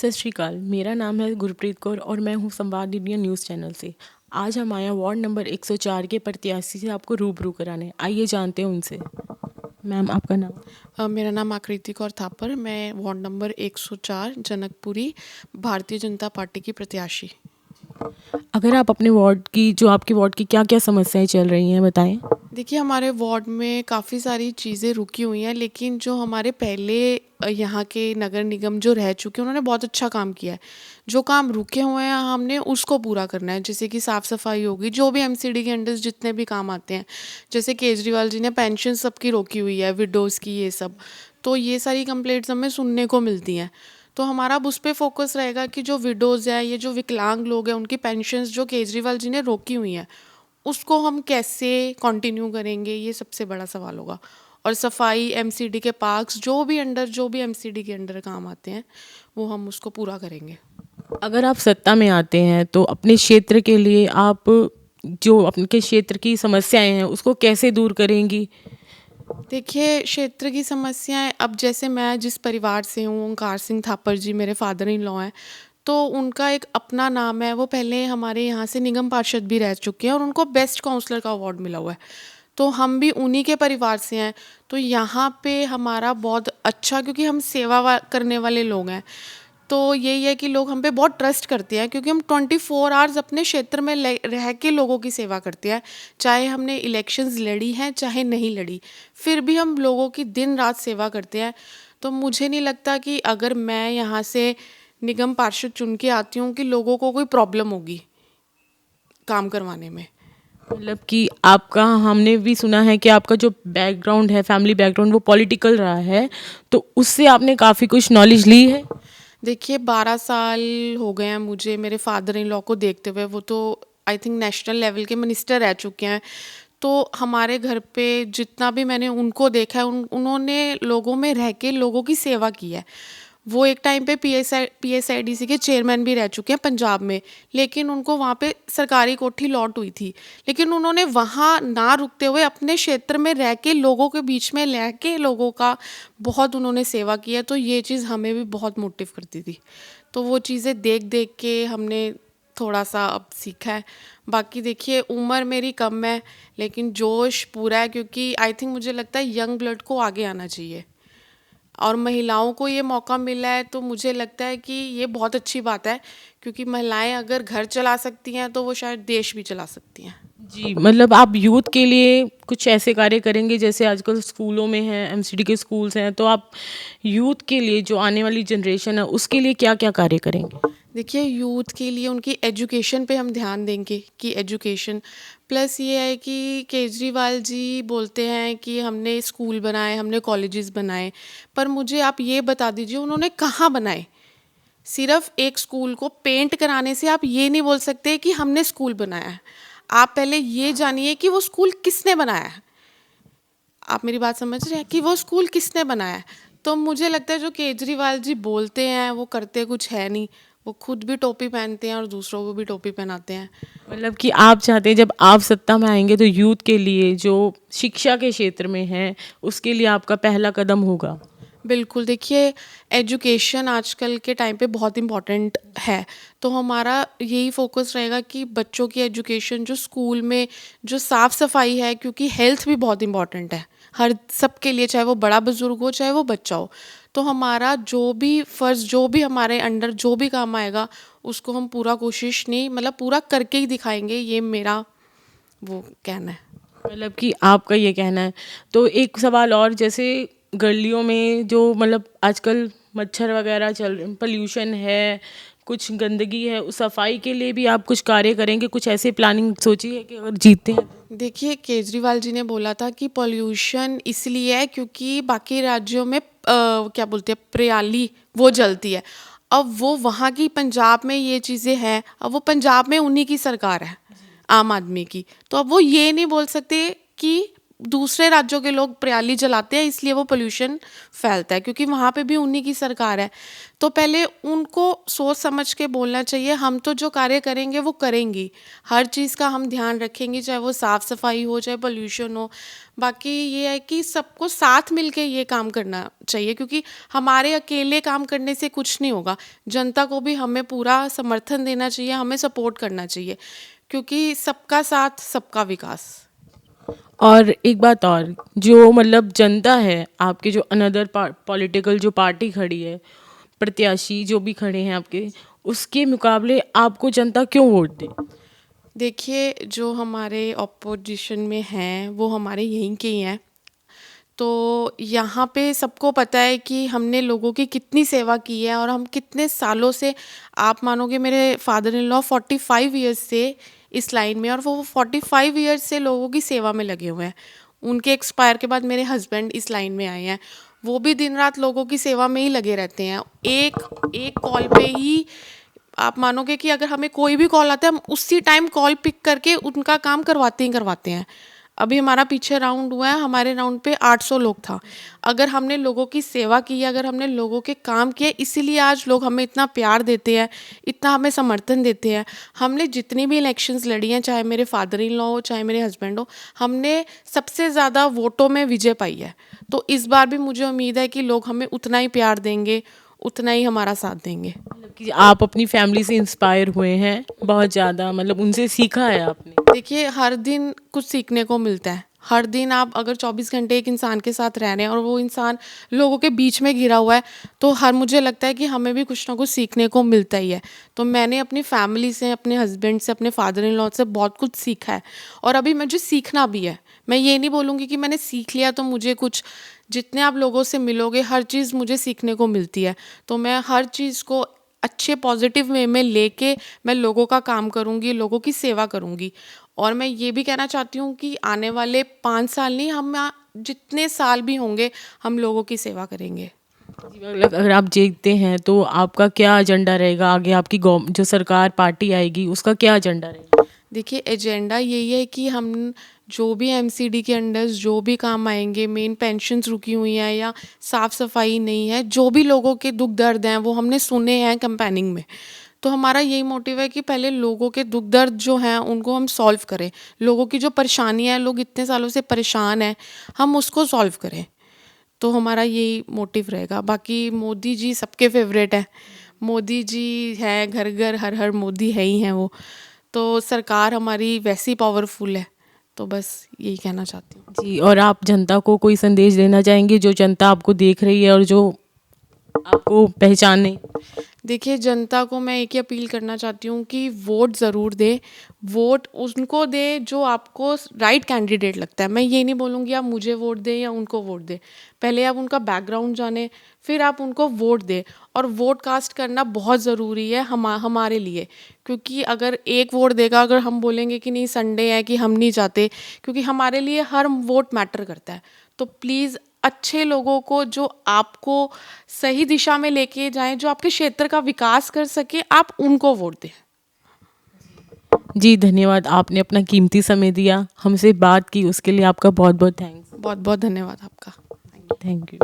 सत श्री अकाल। मेरा नाम है गुरप्रीत कौर और मैं हूँ संवाद इंडिया न्यूज़ चैनल से। आज हम आए हैं वार्ड नंबर 104 के प्रत्याशी से आपको रूबरू कराने। आइए जानते हैं उनसे। मैम, आपका नाम? मेरा नाम आकृति कौर थापर। मैं ward number 104 Janakpuri Bharatiya Janata party की प्रत्याशी। अगर आप अपने वार्ड की आपके वार्ड की क्या क्या समस्याएं चल रही हैं बताएं। देखिए, हमारे वार्ड में काफ़ी सारी चीज़ें रुकी हुई हैं, लेकिन जो हमारे पहले यहाँ के नगर निगम जो रह चुके हैं उन्होंने बहुत अच्छा काम किया है। जो काम रुके हुए हैं हमने उसको पूरा करना है, जैसे कि साफ़ सफाई होगी, जो भी एमसीडी के अंडर जितने भी काम आते हैं। जैसे केजरीवाल जी ने पेंशन सबकी रोकी हुई है, विडोज़ की, ये सब। तो ये सारी कंप्लेंट्स हमें सुनने को मिलती हैं। तो हमारा अब उस पर फोकस रहेगा कि जो विडोज़ है, ये जो विकलांग लोग हैं, उनकी पेंशन्स जो केजरीवाल जी ने रोकी हुई हैं उसको हम कैसे कंटिन्यू करेंगे, ये सबसे बड़ा सवाल होगा। और सफाई, एमसीडी के पार्क्स, जो भी एमसीडी के अंडर काम आते हैं वो हम उसको पूरा करेंगे। अगर आप सत्ता में आते हैं तो अपने क्षेत्र के लिए आप जो अपने क्षेत्र की समस्याएं हैं उसको कैसे दूर करेंगी? देखिए, क्षेत्र की समस्याएं, अब जैसे मैं जिस परिवार से हूँ, ओंकार सिंह थापर जी मेरे फादर इन लॉ हैं। तो उनका एक अपना नाम है, वो पहले हमारे यहाँ से निगम पार्षद भी रह चुके हैं और उनको बेस्ट काउंसलर का अवार्ड मिला हुआ है। तो हम भी उन्हीं के परिवार से हैं। तो यहाँ पे हमारा बहुत अच्छा, क्योंकि हम करने वाले लोग हैं। तो यही है कि लोग हम पे बहुत ट्रस्ट करते हैं, क्योंकि हम 24 आवर्स अपने क्षेत्र में रह के लोगों की सेवा करते हैं। चाहे हमने इलेक्शंस लड़ी हैं चाहे नहीं लड़ी, फिर भी हम लोगों की दिन रात सेवा करते हैं। तो मुझे नहीं लगता कि अगर मैं यहाँ से निगम पार्षद चुन के आती हूँ कि लोगों को कोई प्रॉब्लम होगी काम करवाने में। मतलब कि आपका, हमने भी सुना है कि आपका जो बैकग्राउंड है, फैमिली बैकग्राउंड, वो पॉलिटिकल रहा है, तो उससे आपने काफ़ी कुछ नॉलेज ली है। देखिए, 12 साल हो गए हैं मुझे मेरे फादर इन लॉ को देखते हुए। वो तो आई थिंक नेशनल लेवल के मिनिस्टर रह चुके हैं। तो हमारे घर पे जितना भी मैंने उनको देखा है, उन्होंने लोगों में रह के लोगों की सेवा की है। वो एक टाइम पे पीएसआईडीसी के चेयरमैन भी रह चुके हैं पंजाब में, लेकिन उनको वहाँ पे सरकारी कोठी लॉट हुई थी। लेकिन उन्होंने वहाँ ना रुकते हुए अपने क्षेत्र में रह के लोगों के बीच में रह के लोगों का बहुत उन्होंने सेवा की है। तो ये चीज़ हमें भी बहुत मोटिव करती थी। तो वो चीज़ें देख देख के हमने थोड़ा सा अब सीखा है। बाकी देखिए, उम्र मेरी कम है लेकिन जोश पूरा है, क्योंकि आई थिंक मुझे लगता है यंग ब्लड को आगे आना चाहिए और महिलाओं को ये मौका मिला है। तो मुझे लगता है कि ये बहुत अच्छी बात है, क्योंकि महिलाएं अगर घर चला सकती हैं तो वो शायद देश भी चला सकती हैं। जी, मतलब आप यूथ के लिए कुछ ऐसे कार्य करेंगे जैसे आजकल स्कूलों में हैं, एमसीडी के स्कूल्स हैं, तो आप यूथ के लिए, जो आने वाली जनरेशन है, उसके लिए क्या क्या कार्य करेंगे? देखिए, यूथ के लिए उनकी एजुकेशन पे हम ध्यान देंगे कि एजुकेशन प्लस ये है कि केजरीवाल जी बोलते हैं कि हमने स्कूल बनाए, हमने कॉलेजेस बनाए, पर मुझे आप ये बता दीजिए उन्होंने कहाँ बनाए। सिर्फ एक स्कूल को पेंट कराने से आप ये नहीं बोल सकते कि हमने स्कूल बनाया है। आप पहले ये जानिए कि वो स्कूल किसने बनाया है। आप मेरी बात समझ रहे हैं कि वो स्कूल किसने बनाया है। तो मुझे लगता है जो केजरीवाल जी बोलते हैं वो करते कुछ है नहीं। वो खुद भी टोपी पहनते हैं और दूसरों को भी टोपी पहनाते हैं। मतलब कि आप चाहते हैं जब आप सत्ता में आएंगे तो यूथ के लिए जो शिक्षा के क्षेत्र में है उसके लिए आपका पहला कदम होगा। बिल्कुल, देखिए, एजुकेशन आजकल के टाइम पे बहुत इम्पॉर्टेंट है। तो हमारा यही फोकस रहेगा कि बच्चों की एजुकेशन, जो स्कूल में जो साफ़ सफाई है, क्योंकि हेल्थ भी बहुत इम्पॉर्टेंट है हर सबके लिए, चाहे वो बड़ा बुजुर्ग हो चाहे वो बच्चा हो। तो हमारा जो भी फ़र्ज़, जो भी हमारे अंडर जो भी काम आएगा उसको हम पूरा कोशिश नहीं, मतलब पूरा करके ही दिखाएंगे। ये मेरा वो कहना है। मतलब कि आपका ये कहना है। तो एक सवाल और, जैसे गलियों में जो मतलब आजकल मच्छर वगैरह चल रहे, पोल्यूशन है, कुछ गंदगी है, उस सफाई के लिए भी आप कुछ कार्य करेंगे? कुछ ऐसे प्लानिंग सोची है कि अगर जीतते हैं? देखिए, केजरीवाल जी ने बोला था कि पॉल्यूशन इसलिए है क्योंकि बाकी राज्यों में क्या बोलते हैं, पराली वो जलती है। अब वो वहाँ की, पंजाब में ये चीज़ें हैं, अब वो पंजाब में उन्हीं की सरकार है, आम आदमी की। तो अब वो ये नहीं बोल सकते कि दूसरे राज्यों के लोग पराली जलाते हैं, इसलिए वो पोल्यूशन फैलता है, क्योंकि वहाँ पे भी उन्हीं की सरकार है। तो पहले उनको सोच समझ के बोलना चाहिए, हम तो जो कार्य करेंगे वो करेंगी, हर चीज़ का हम ध्यान रखेंगे, चाहे वो साफ़ सफाई हो, चाहे पोल्यूशन हो। बाकी ये है कि सबको साथ मिलके ये काम करना चाहिए, क्योंकि हमारे अकेले काम करने से कुछ नहीं होगा। जनता को भी हमें पूरा समर्थन देना चाहिए, हमें सपोर्ट करना चाहिए, क्योंकि सबका साथ सबका विकास। और एक बात और, जो मतलब जनता है, आपके जो अनदर पॉलिटिकल जो पार्टी खड़ी है, प्रत्याशी जो भी खड़े हैं आपके, उसके मुकाबले आपको जनता क्यों वोट दे? देखिए, जो हमारे ऑपोजिशन में हैं वो हमारे यहीं के ही हैं। तो यहाँ पे सबको पता है कि हमने लोगों की कितनी सेवा की है और हम कितने सालों से, आप मानोगे मेरे फादर इन लॉ 45 ईयर्स से इस लाइन में, और वो 45 ईयर्स से लोगों की सेवा में लगे हुए हैं। उनके एक्सपायर के बाद मेरे हस्बैंड इस लाइन में आए हैं, वो भी दिन रात लोगों की सेवा में ही लगे रहते हैं। एक एक कॉल पे ही आप मानोगे कि अगर हमें कोई भी कॉल आता है, हम उसी टाइम कॉल पिक करके उनका काम करवाते ही करवाते हैं। अभी हमारा पीछे राउंड हुआ है, हमारे राउंड पे 800 लोग था। अगर हमने लोगों की सेवा की है, अगर हमने लोगों के काम किए, इसीलिए आज लोग हमें इतना प्यार देते हैं, इतना हमें समर्थन देते हैं। हमने जितनी भी इलेक्शंस लड़ी हैं, चाहे मेरे फादर इन लॉ हो, चाहे मेरे हस्बैंड हो, हमने सबसे ज़्यादा वोटों में विजय पाई है। तो इस बार भी मुझे उम्मीद है कि लोग हमें उतना ही प्यार देंगे, उतना ही हमारा साथ देंगे। मतलब कि आप अपनी फैमिली से इंस्पायर हुए हैं बहुत ज़्यादा, मतलब उनसे सीखा है आपने? देखिए, हर दिन कुछ सीखने को मिलता है। हर दिन आप अगर 24 घंटे एक इंसान के साथ रह रहे हैं और वो इंसान लोगों के बीच में घिरा हुआ है, तो हर मुझे लगता है कि हमें भी कुछ ना कुछ सीखने को मिलता ही है। तो मैंने अपनी फैमिली से, अपने हस्बैंड से, अपने फादर इन लॉ से बहुत कुछ सीखा है, और अभी मुझे सीखना भी है। मैं ये नहीं बोलूँगी कि मैंने सीख लिया तो मुझे कुछ, जितने आप लोगों से मिलोगे हर चीज़ मुझे सीखने को मिलती है। तो मैं हर चीज़ को अच्छे पॉजिटिव वे में लेके मैं लोगों का काम करूँगी, लोगों की सेवा करूँगी। और मैं ये भी कहना चाहती हूँ कि आने वाले 5 साल नहीं, हम जितने साल भी होंगे, हम लोगों की सेवा करेंगे। जी, मतलब अगर आप जीतते हैं तो आपका क्या एजेंडा रहेगा आगे? आपकी जो सरकार पार्टी आएगी उसका क्या एजेंडा रहेगा? देखिए, एजेंडा यही है कि हम जो भी एमसीडी के अंडर जो भी काम आएंगे, मेन पेंशन्स रुकी हुई हैं या साफ़ सफाई नहीं है, जो भी लोगों के दुख दर्द हैं वो हमने सुने हैं कैंपेनिंग में। तो हमारा यही मोटिव है कि पहले लोगों के दुख दर्द जो हैं उनको हम सॉल्व करें। लोगों की जो परेशानियाँ हैं, लोग इतने सालों से परेशान हैं, हम उसको सॉल्व करें। तो हमारा यही मोटिव रहेगा। बाकी मोदी जी सबके फेवरेट है। मोदी जी है, घर घर हर हर मोदी है ही हैं वो। तो सरकार हमारी वैसी पावरफुल है। तो बस यही कहना चाहती हूँ। जी, और आप जनता को कोई संदेश देना चाहेंगे, जो जनता आपको देख रही है और जो आपको पहचाने? देखिए, जनता को मैं एक ही अपील करना चाहती हूँ कि वोट ज़रूर दें। वोट उनको दें जो आपको राइट कैंडिडेट लगता है। मैं ये नहीं बोलूँगी आप मुझे वोट दें या उनको वोट दें। पहले आप उनका बैकग्राउंड जानें, फिर आप उनको वोट दें। और वोट कास्ट करना बहुत ज़रूरी है हमारे लिए, क्योंकि अगर एक वोट देगा, अगर हम बोलेंगे कि नहीं संडे है कि हम नहीं जाते, क्योंकि हमारे लिए हर वोट मैटर करता है। तो प्लीज़ अच्छे लोगों को, जो आपको सही दिशा में लेके जाएं, जो आपके क्षेत्र का विकास कर सके, आप उनको वोट दें। जी, धन्यवाद। आपने अपना कीमती समय दिया, हमसे बात की, उसके लिए आपका बहुत बहुत थैंक्स। बहुत बहुत धन्यवाद आपका। Thank you.